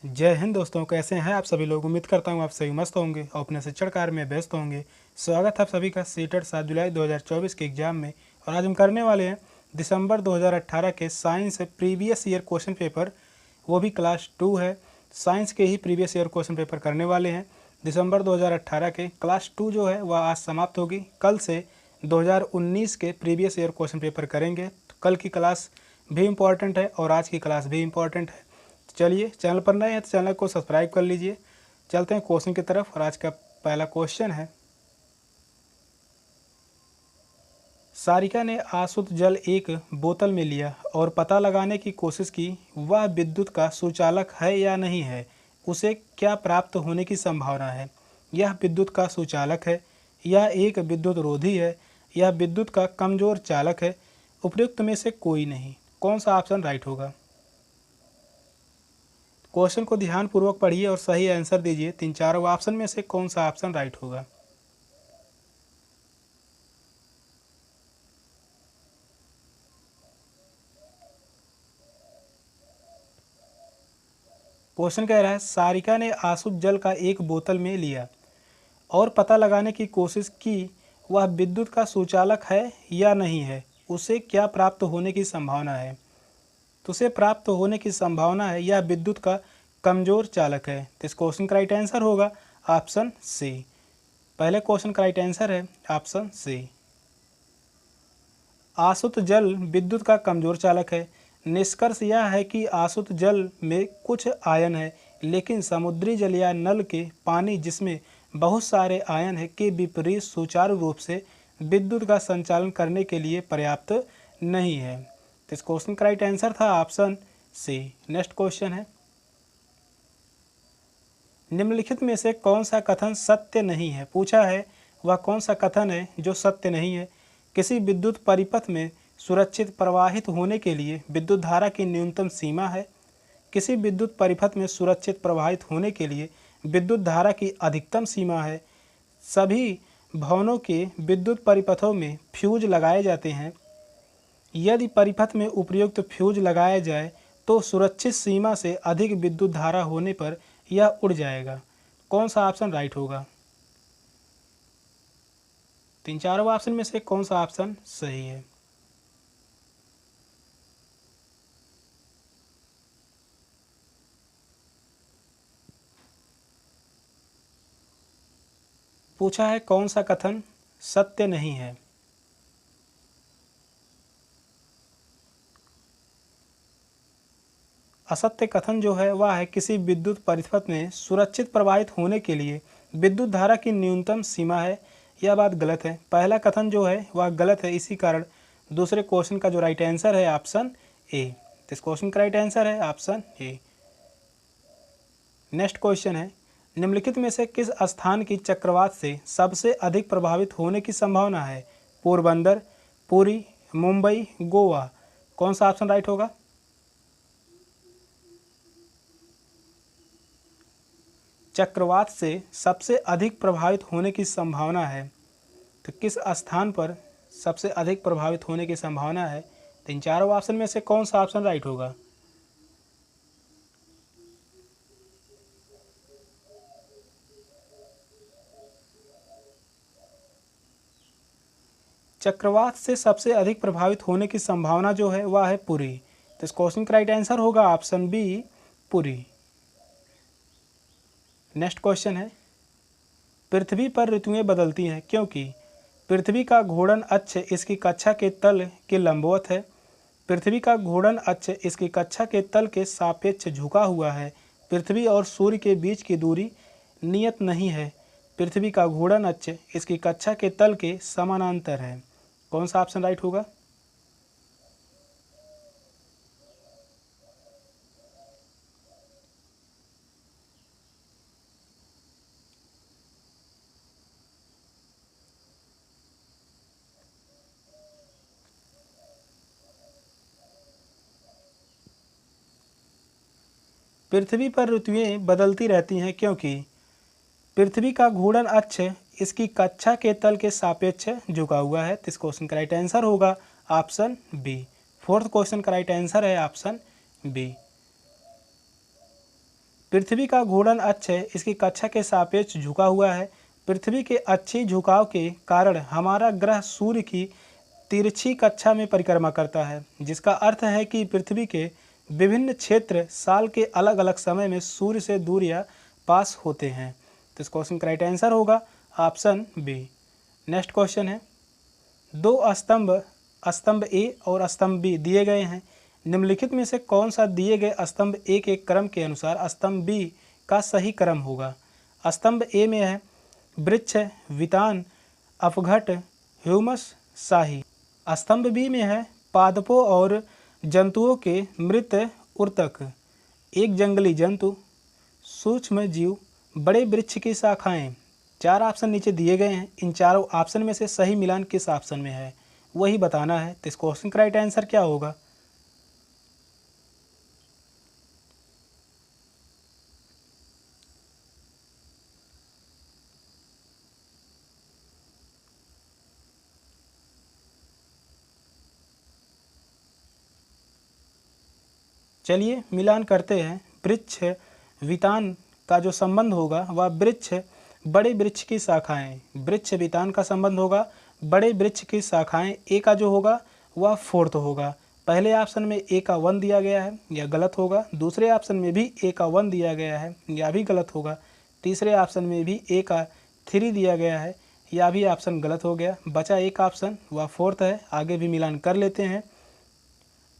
जय हिंद दोस्तों, कैसे हैं आप सभी लोग। उम्मीद करता हूं आप सभी मस्त होंगे और अपने शिक्षण कार्य में व्यस्त होंगे। स्वागत है आप सभी का सीटेट 7 जुलाई 2024 के एग्जाम में। और आज हम करने वाले हैं दिसंबर 2018 के science previous year question paper, वो भी क्लास 2 है। साइंस के ही प्रीवियस ईयर क्वेश्चन पेपर करने वाले हैं। दिसंबर 2018 के क्लास 2 जो है वह आज समाप्त होगी। कल से 2019 के प्रीवियस ईयर क्वेश्चन पेपर करेंगे। तो कल की क्लास भी इम्पॉर्टेंट है और आज की क्लास भी इम्पॉर्टेंट है। चलिए, चैनल पर नए हैं तो चैनल को सब्सक्राइब कर लीजिए। चलते हैं क्वेश्चन की तरफ। और आज का पहला क्वेश्चन है, सारिका ने आसुत जल एक बोतल में लिया और पता लगाने की कोशिश की वह विद्युत का सुचालक है या नहीं है, उसे क्या प्राप्त होने की संभावना है। यह विद्युत का सुचालक है, यह एक विद्युत रोधी है, यह विद्युत का कमजोर चालक है, उपयुक्त में से कोई नहीं। कौन सा ऑप्शन राइट होगा। क्वेश्चन को ध्यानपूर्वक पढ़िए और सही आंसर दीजिए। तीन चारों ऑप्शन में से कौन सा ऑप्शन राइट होगा। क्वेश्चन कह रहा है, सारिका ने आसुत जल का एक बोतल में लिया और पता लगाने की कोशिश की वह विद्युत का सुचालक है या नहीं है, उसे क्या प्राप्त होने की संभावना है। तो उसे प्राप्त होने की संभावना है यह विद्युत का कमजोर चालक है। तो इस क्वेश्चन का राइट आंसर होगा ऑप्शन सी। पहले क्वेश्चन का राइट आंसर है ऑप्शन सी। आसुत जल विद्युत का कमजोर चालक है। निष्कर्ष यह है कि आसुत जल में कुछ आयन है, लेकिन समुद्री जल या नल के पानी जिसमें बहुत सारे आयन है के विपरीत सुचारू रूप से विद्युत का संचालन करने के लिए पर्याप्त नहीं है। तो इस क्वेश्चन का राइट आंसर था ऑप्शन सी। नेक्स्ट क्वेश्चन है, निम्नलिखित में से कौन सा कथन सत्य नहीं है। पूछा है वह कौन सा कथन है जो सत्य नहीं है। किसी विद्युत परिपथ में सुरक्षित प्रवाहित होने के लिए विद्युत धारा की न्यूनतम सीमा है। किसी विद्युत परिपथ में सुरक्षित प्रवाहित होने के लिए विद्युत धारा की अधिकतम सीमा है। सभी भवनों के विद्युत परिपथों में फ्यूज लगाए जाते हैं। यदि परिपथ में उपयुक्त फ्यूज लगाया जाए तो सुरक्षित सीमा से अधिक विद्युत धारा होने पर यह उड़ जाएगा। कौन सा ऑप्शन राइट होगा। तीन चारों ऑप्शन में से कौन सा ऑप्शन सही है। पूछा है कौन सा कथन सत्य नहीं है। असत्य कथन जो है वह है किसी विद्युत परिपथ में सुरक्षित प्रवाहित होने के लिए विद्युत धारा की न्यूनतम सीमा है। यह बात गलत है। पहला कथन जो है वह गलत है। इसी कारण दूसरे क्वेश्चन का जो राइट आंसर है ऑप्शन ए। तो इस क्वेश्चन का राइट आंसर है ऑप्शन ए। नेक्स्ट क्वेश्चन है, निम्नलिखित में से किस स्थान की चक्रवात से सबसे अधिक प्रभावित होने की संभावना है। पोरबंदर, पुरी, मुंबई, गोवा। कौन सा ऑप्शन राइट होगा। चक्रवात से सबसे अधिक प्रभावित होने की संभावना है, तो किस स्थान पर सबसे अधिक प्रभावित होने की संभावना है। तो इन चारों ऑप्शन में से कौन सा ऑप्शन राइट होगा। चक्रवात से सबसे अधिक प्रभावित होने की संभावना जो है वह है पुरी। तो इस क्वेश्चन का राइट आंसर होगा option B, Puri. Next question है, पृथ्वी पर ऋतुएं बदलती हैं क्योंकि पृथ्वी का घूर्णन अक्ष इसकी कक्षा के तल के लंबवत है। पृथ्वी का घूर्णन अक्ष इसकी कक्षा के तल के सापेक्ष झुका हुआ है। पृथ्वी और सूर्य के बीच की दूरी नियत नहीं है। पृथ्वी का घूर्णन अक्ष इसकी कक्षा के तल के समानांतर है। कौन सा ऑप्शन राइट होगा। पृथ्वी पर ऋतुएं बदलती रहती हैं क्योंकि पृथ्वी का घूर्णन अक्ष इसकी कक्षा के तल के सापेक्ष झुका हुआ है। तो इस क्वेश्चन का राइट आंसर होगा ऑप्शन बी। फोर्थ क्वेश्चन का राइट आंसर है ऑप्शन बी। पृथ्वी का घूर्णन अक्ष इसकी कक्षा के सापेक्ष झुका हुआ है। पृथ्वी के अच्छी झुकाव के कारण हमारा ग्रह सूर्य की तिरछी कक्षा में परिक्रमा करता है, जिसका अर्थ है कि पृथ्वी के विभिन्न क्षेत्र साल के अलग अलग समय में सूर्य से दूर या पास होते हैं। तो इस क्वेश्चन का राइट आंसर होगा ऑप्शन बी। नेक्स्ट क्वेश्चन है, दो स्तंभ ए और स्तंभ बी दिए गए हैं। निम्नलिखित में से कौन सा दिए गए स्तंभ ए के क्रम के अनुसार स्तंभ बी का सही क्रम होगा? स्तंभ ए में है वृक्ष, वितान, अपघट, ह्यूमस, शाही। स्तंभ बी में है पादपों और जंतुओं के मृत उर्तक, एक जंगली जंतु, सूक्ष्म जीव, बड़े वृक्ष की शाखाएं। चार ऑप्शन नीचे दिए गए हैं। इन चारों ऑप्शन में से सही मिलान किस ऑप्शन में है वही बताना है। तो इस क्वेश्चन का राइट आंसर क्या होगा? चलिए मिलान करते हैं। वृक्ष वितान का जो संबंध होगा वह वृक्ष बड़े वृक्ष की शाखाएं, वृक्ष वितान का संबंध होगा बड़े वृक्ष की शाखाएं। ए का जो होगा वह फोर्थ होगा। पहले ऑप्शन में ए का 1 दिया गया है, यह गलत होगा। दूसरे ऑप्शन में भी ए का 1 दिया गया है, यह भी गलत होगा। तीसरे ऑप्शन में भी ए का 3 दिया गया है, यह भी ऑप्शन गलत हो गया। बचा एक ऑप्शन, वह फोर्थ है। आगे भी मिलान कर लेते हैं।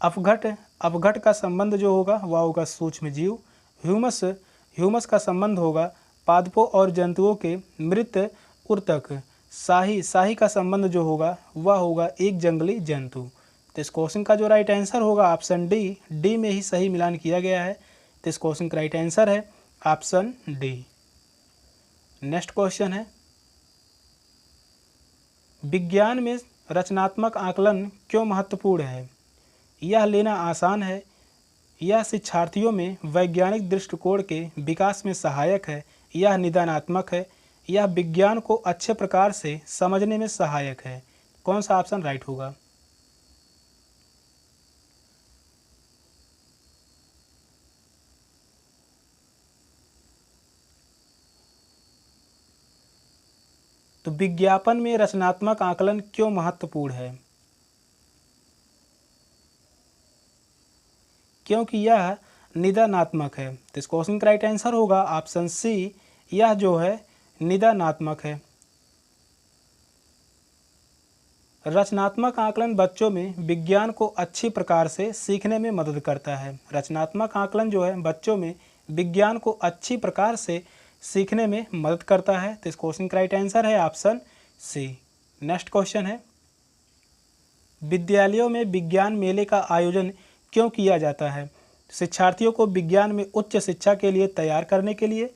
अपघट का संबंध जो होगा वह होगा सूक्ष्म जीव। ह्यूमस का संबंध होगा पादपों और जंतुओं के मृत उर्तक। शाही का संबंध जो होगा वह होगा एक जंगली जंतु। तो इस क्वेश्चन का जो राइट आंसर होगा ऑप्शन डी में ही सही मिलान किया गया है। तो इस क्वेश्चन का राइट आंसर है ऑप्शन डी। नेक्स्ट क्वेश्चन है, विज्ञान में रचनात्मक आकलन क्यों महत्वपूर्ण है? यह लेना आसान है, यह शिक्षार्थियों में वैज्ञानिक दृष्टिकोण के विकास में सहायक है, यह निदानात्मक है, यह विज्ञान को अच्छे प्रकार से समझने में सहायक है। कौन सा ऑप्शन राइट होगा? तो विज्ञापन में रचनात्मक आकलन क्यों महत्वपूर्ण है? क्योंकि यह निदानात्मक है। तो इस क्वेश्चन का राइट आंसर होगा ऑप्शन सी, यह जो है निदानात्मक है। रचनात्मक आकलन बच्चों में विज्ञान को अच्छी प्रकार से सीखने में मदद करता है। रचनात्मक आकलन जो है बच्चों में विज्ञान को अच्छी प्रकार से सीखने में मदद करता है। तो इस क्वेश्चन का राइट आंसर है ऑप्शन सी। नेक्स्ट क्वेश्चन है, विद्यालयों में विज्ञान मेले का आयोजन क्यों किया जाता है? शिक्षार्थियों को विज्ञान में उच्च शिक्षा के लिए तैयार करने के लिए,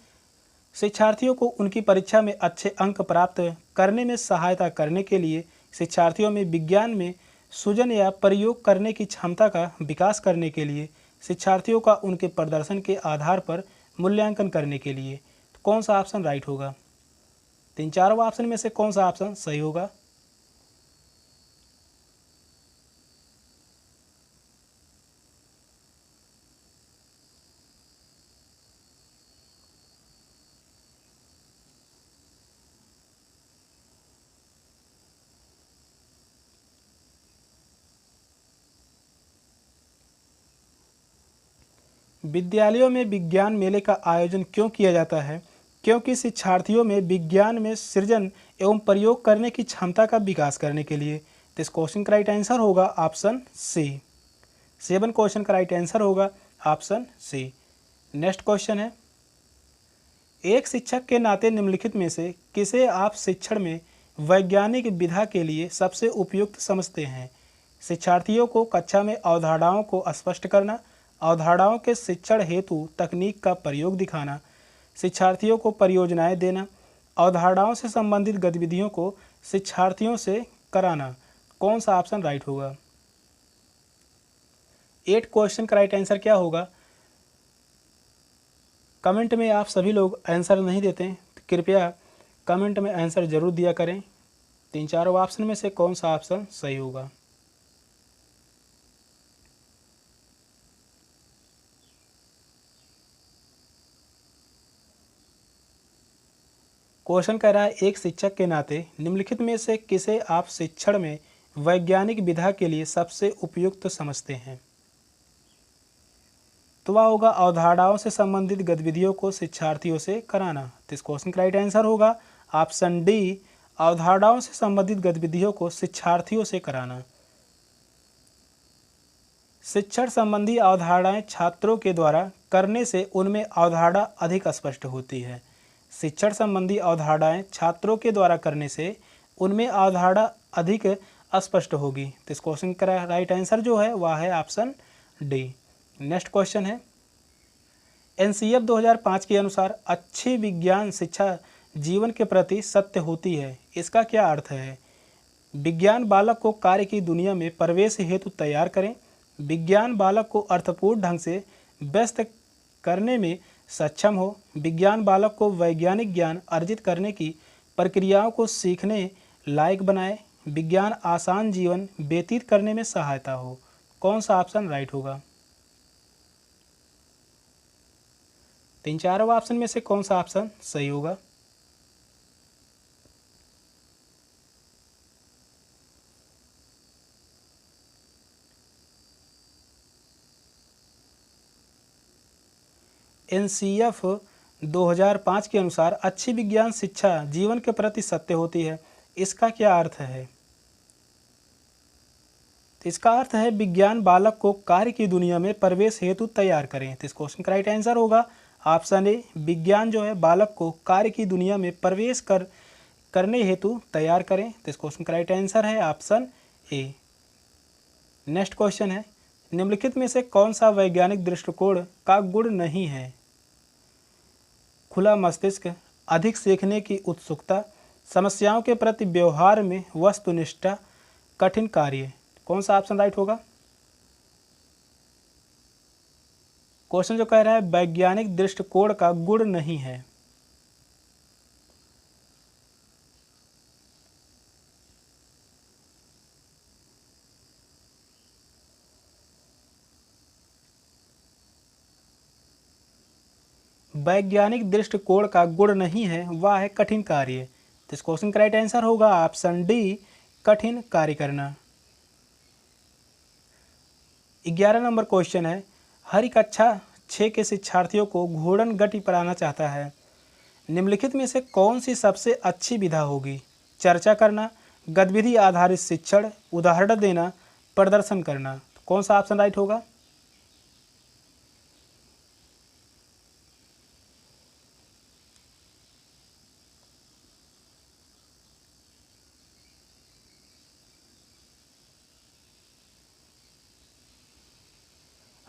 शिक्षार्थियों को उनकी परीक्षा में अच्छे अंक प्राप्त करने में सहायता करने के लिए, शिक्षार्थियों में विज्ञान में सृजन या प्रयोग करने की क्षमता का विकास करने के लिए, शिक्षार्थियों का उनके प्रदर्शन के आधार पर मूल्यांकन करने के लिए। तो कौन सा ऑप्शन राइट होगा? तीन चारों ऑप्शन में से कौन सा ऑप्शन सही होगा? विद्यालयों में विज्ञान मेले का आयोजन क्यों किया जाता है? क्योंकि शिक्षार्थियों में विज्ञान में सृजन एवं प्रयोग करने की क्षमता का विकास करने के लिए। तो इस क्वेश्चन का राइट आंसर होगा ऑप्शन सी। 7 क्वेश्चन का राइट आंसर होगा ऑप्शन सी। नेक्स्ट क्वेश्चन है, एक शिक्षक के नाते निम्नलिखित में से किसे आप शिक्षण में वैज्ञानिक विधा के लिए सबसे उपयुक्त समझते हैं? शिक्षार्थियों को कक्षा में अवधारणाओं को स्पष्ट करना, अवधारणाओं के शिक्षण हेतु तकनीक का प्रयोग दिखाना, शिक्षार्थियों को परियोजनाएं देना, अवधारणाओं से संबंधित गतिविधियों को शिक्षार्थियों से कराना। कौन सा ऑप्शन राइट होगा? 8 क्वेश्चन का राइट आंसर क्या होगा? कमेंट में आप सभी लोग आंसर नहीं देते हैं तो कृपया कमेंट में आंसर जरूर दिया करें। तीन चारों ऑप्शन में से कौन सा ऑप्शन सही होगा? क्वेश्चन कह रहा है, एक शिक्षक के नाते निम्नलिखित में से किसे आप शिक्षण में वैज्ञानिक विधा के लिए सबसे उपयुक्त समझते हैं? तो वह होगा अवधारणाओं से संबंधित गतिविधियों को शिक्षार्थियों से कराना। तो इस क्वेश्चन का राइट आंसर होगा ऑप्शन डी, अवधारणाओं से संबंधित गतिविधियों को शिक्षार्थियों से कराना। शिक्षण संबंधी अवधारणाएं छात्रों के द्वारा करने से उनमें अवधारणा अधिक स्पष्ट होती है। शिक्षण संबंधी अवधारणाएं छात्रों के द्वारा करने से उनमें अवधारणा अधिक स्पष्ट होगी। तो इस क्वेश्चन का राइट आंसर जो है वह है ऑप्शन डी। नेक्स्ट क्वेश्चन है, एनसीएफ 2005 के अनुसार अच्छी विज्ञान शिक्षा जीवन के प्रति सत्य होती है, इसका क्या अर्थ है? विज्ञान बालक को कार्य की दुनिया में प्रवेश हेतु तैयार करें, विज्ञान बालक को अर्थपूर्ण ढंग से व्यस्त करने में सक्षम हो, विज्ञान बालक को वैज्ञानिक ज्ञान अर्जित करने की प्रक्रियाओं को सीखने लायक बनाए, विज्ञान आसान जीवन व्यतीत करने में सहायता हो। कौन सा ऑप्शन राइट होगा? तीन चारों ऑप्शन में से कौन सा ऑप्शन सही होगा? एनसीएफ 2005 के अनुसार अच्छी विज्ञान शिक्षा जीवन के प्रति सत्य होती है, इसका क्या अर्थ है? तो इसका अर्थ है विज्ञान बालक को कार्य की दुनिया में प्रवेश हेतु तैयार करें। तो इस क्वेश्चन का राइट आंसर होगा ऑप्शन ए, विज्ञान जो है बालक को कार्य की दुनिया में प्रवेश करने हेतु तैयार करें। तो इस क्वेश्चन का राइट आंसर है ऑप्शन ए। नेक्स्ट क्वेश्चन है, निम्नलिखित में से कौन सा वैज्ञानिक दृष्टिकोण का गुण नहीं है? खुला मस्तिष्क, अधिक सीखने की उत्सुकता, समस्याओं के प्रति व्यवहार में वस्तुनिष्ठा, कठिन कार्य। कौन सा ऑप्शन राइट होगा? क्वेश्चन जो कह रहा है वैज्ञानिक दृष्टिकोण का गुण नहीं है। वैज्ञानिक दृष्टिकोण का गुण नहीं है वह है कठिन कार्य। तो इस क्वेश्चन का राइट आंसर होगा ऑप्शन डी, कठिन कार्य करना। 11 नंबर क्वेश्चन है, हर कक्षा 6 के शिक्षार्थियों को घूर्णन गति पढ़ाना चाहता है, निम्नलिखित में से कौन सी सबसे अच्छी विधा होगी? चर्चा करना, गतिविधि आधारित शिक्षण, उदाहरण देना, प्रदर्शन करना। तो कौन सा ऑप्शन राइट होगा?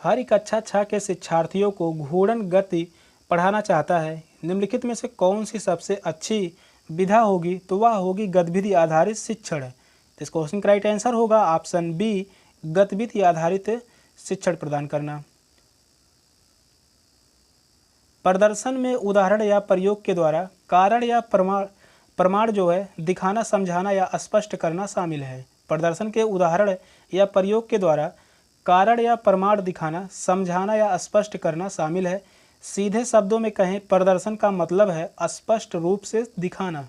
हर कक्षा 6 के शिक्षार्थियों को घूर्णन गति पढ़ाना चाहता है, निम्नलिखित में से कौन सी सबसे अच्छी विधा होगी? तो वह होगी गतिविधि आधारित शिक्षण। तो इस क्वेश्चन का राइट आंसर होगा ऑप्शन बी, गतिविधि आधारित शिक्षण प्रदान करना। प्रदर्शन में उदाहरण या प्रयोग के द्वारा कारण या प्रमाण जो है दिखाना, समझाना या स्पष्ट करना शामिल है। प्रदर्शन के उदाहरण या प्रयोग के द्वारा कारण या प्रमाण दिखाना, समझाना या स्पष्ट करना शामिल है। सीधे शब्दों में कहें, प्रदर्शन का मतलब है स्पष्ट रूप से दिखाना।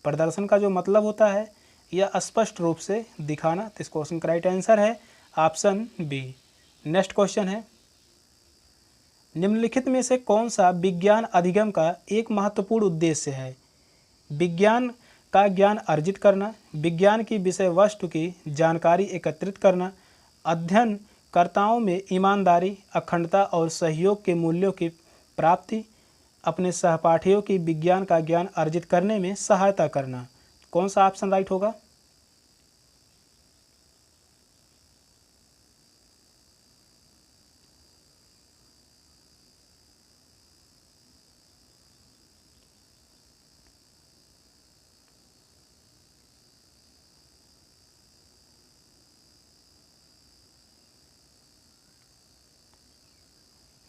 प्रदर्शन का जो मतलब होता है यह स्पष्ट रूप से दिखाना। तो इस क्वेश्चन का राइट आंसर है ऑप्शन बी। नेक्स्ट क्वेश्चन है, निम्नलिखित में से कौन सा विज्ञान अधिगम का एक महत्वपूर्ण उद्देश्य है? विज्ञान का ज्ञान अर्जित करना, विज्ञान की विषय वस्तु की जानकारी एकत्रित करना, अध्ययनकर्ताओं में ईमानदारी, अखंडता और सहयोग के मूल्यों की प्राप्ति, अपने सहपाठियों की विज्ञान का ज्ञान अर्जित करने में सहायता करना। कौन सा ऑप्शन राइट होगा?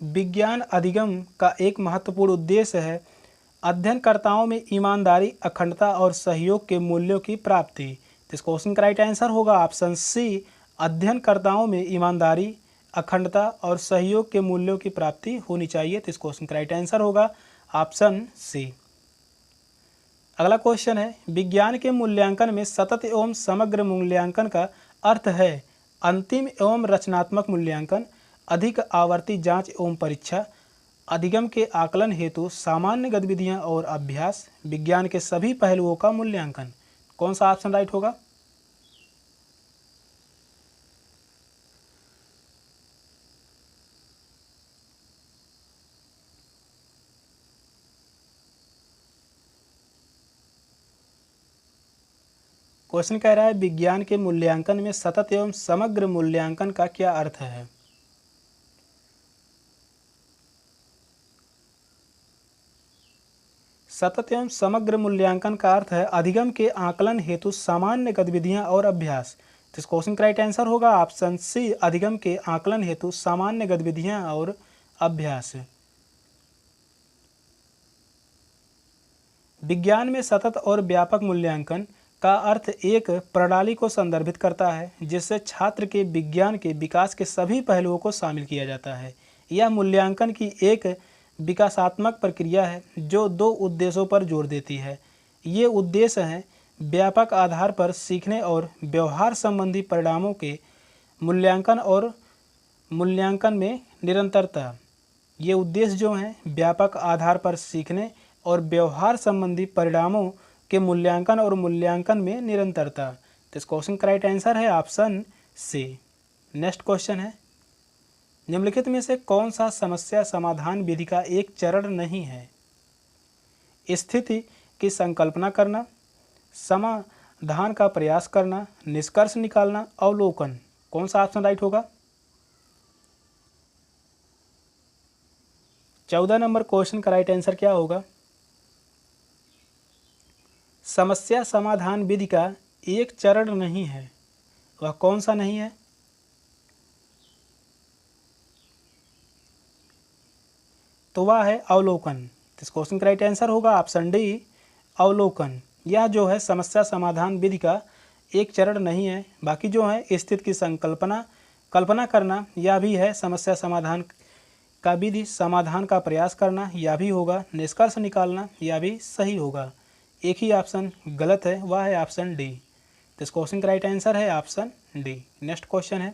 विज्ञान अधिगम का एक महत्वपूर्ण उद्देश्य है अध्ययनकर्ताओं में ईमानदारी, अखंडता और सहयोग के मूल्यों की प्राप्ति। तो इस क्वेश्चन का राइट आंसर होगा ऑप्शन सी, अध्ययनकर्ताओं में ईमानदारी, अखंडता और सहयोग के मूल्यों की प्राप्ति होनी चाहिए। तो इस क्वेश्चन का राइट आंसर होगा ऑप्शन सी। अगला क्वेश्चन है, विज्ञान के मूल्यांकन में सतत एवं समग्र मूल्यांकन का अर्थ है अंतिम एवं रचनात्मक मूल्यांकन, अधिक आवर्ती जांच एवं परीक्षा, अधिगम के आकलन हेतु सामान्य गतिविधियां और अभ्यास, विज्ञान के सभी पहलुओं का मूल्यांकन। कौन सा ऑप्शन राइट होगा? क्वेश्चन कह रहा है विज्ञान के मूल्यांकन में सतत एवं समग्र मूल्यांकन का क्या अर्थ है? सतत एवं समग्र मूल्यांकन का अर्थ है अधिगम के आकलन हेतु सामान्य गतिविधियां और अभ्यास। तो इस क्वेश्चन का राइट आंसर होगा ऑप्शन सी, अधिगम के आकलन हेतु सामान्य गतिविधियां और अभ्यास। विज्ञान में सतत और व्यापक मूल्यांकन का अर्थ एक प्रणाली को संदर्भित करता है जिससे छात्र के विज्ञान के विकास के सभी पहलुओं को शामिल किया जाता है। यह मूल्यांकन की एक विकासात्मक प्रक्रिया है जो दो उद्देश्यों पर जोर देती है। ये उद्देश्य हैं व्यापक आधार पर सीखने और व्यवहार संबंधी परिणामों के मूल्यांकन और मूल्यांकन में निरंतरता। ये उद्देश्य जो हैं व्यापक आधार पर सीखने और व्यवहार संबंधी परिणामों के मूल्यांकन और मूल्यांकन में निरंतरता। तो इस क्वेश्चन का राइट आंसर है ऑप्शन सी। नेक्स्ट क्वेश्चन है, निम्नलिखित में से कौन सा समस्या समाधान विधि का एक चरण नहीं है? स्थिति की संकल्पना करना, समाधान का प्रयास करना, निष्कर्ष निकालना, अवलोकन। कौन सा ऑप्शन राइट होगा? 14 नंबर क्वेश्चन का राइट आंसर क्या होगा? समस्या समाधान विधि का एक चरण नहीं है, वह कौन सा नहीं है? तो वह है अवलोकन। इस क्वेश्चन का राइट आंसर होगा ऑप्शन डी, अवलोकन। यह जो है समस्या समाधान विधि का एक चरण नहीं है। बाकी जो है स्थिति की कल्पना करना, यह भी है समस्या समाधान का विधि। समाधान का प्रयास करना, यह भी होगा। निष्कर्ष निकालना, यह भी सही होगा। एक ही ऑप्शन गलत है, वह है ऑप्शन डी। तो इस क्वेश्चन का राइट आंसर है ऑप्शन डी। नेक्स्ट क्वेश्चन है,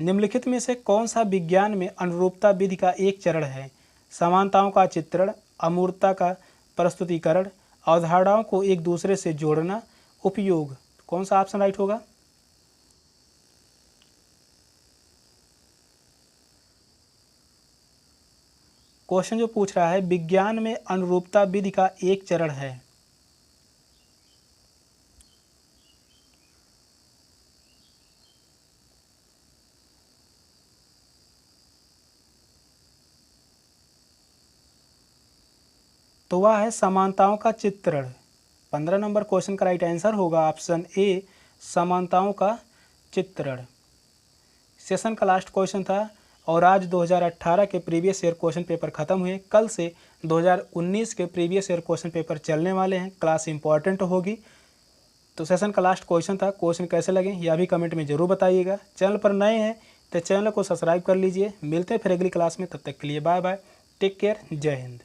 निम्नलिखित में से कौन सा विज्ञान में अनुरूपता विधि का एक चरण है? समानताओं का चित्रण, अमूर्तता का प्रस्तुतिकरण, अवधारणाओं को एक दूसरे से जोड़ना, उपयोग। कौन सा ऑप्शन राइट होगा? क्वेश्चन जो पूछ रहा है विज्ञान में अनुरूपता विधि का एक चरण है। तो वह है समानताओं का चित्रण। 15 नंबर क्वेश्चन का राइट आंसर होगा ऑप्शन ए, समानताओं का चित्रण। सेशन का लास्ट क्वेश्चन था और आज 2018 के प्रीवियस ईयर क्वेश्चन पेपर ख़त्म हुए। कल से 2019 के प्रीवियस ईयर क्वेश्चन पेपर चलने वाले हैं। क्लास इंपॉर्टेंट होगी। तो सेशन का लास्ट क्वेश्चन था, क्वेश्चन कैसे लगे यह भी कमेंट में ज़रूर बताइएगा। चैनल पर नए हैं तो चैनल को सब्सक्राइब कर लीजिए। मिलते हैं फिर अगली क्लास में, तब तक के लिए बाय बाय, टेक केयर, जय हिंद।